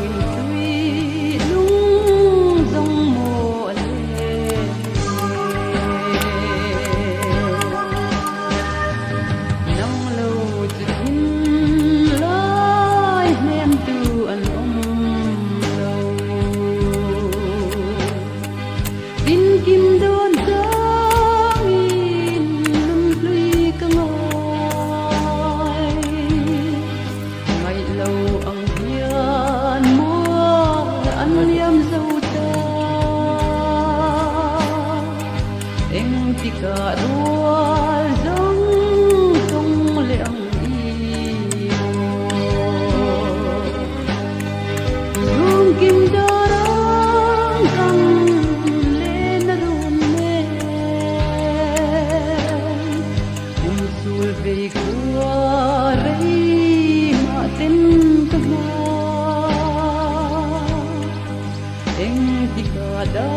in tui lung dong mo le nang lo tin lai nem tu an lo tin kim don dang in lum lui ka ngoi ngai lo ang hian mua an liam dâu ta em ti ka dual dong tong le ang rung kim darang kang le na dun me sul ve kwa rei ma ten ka ma eng ti ka da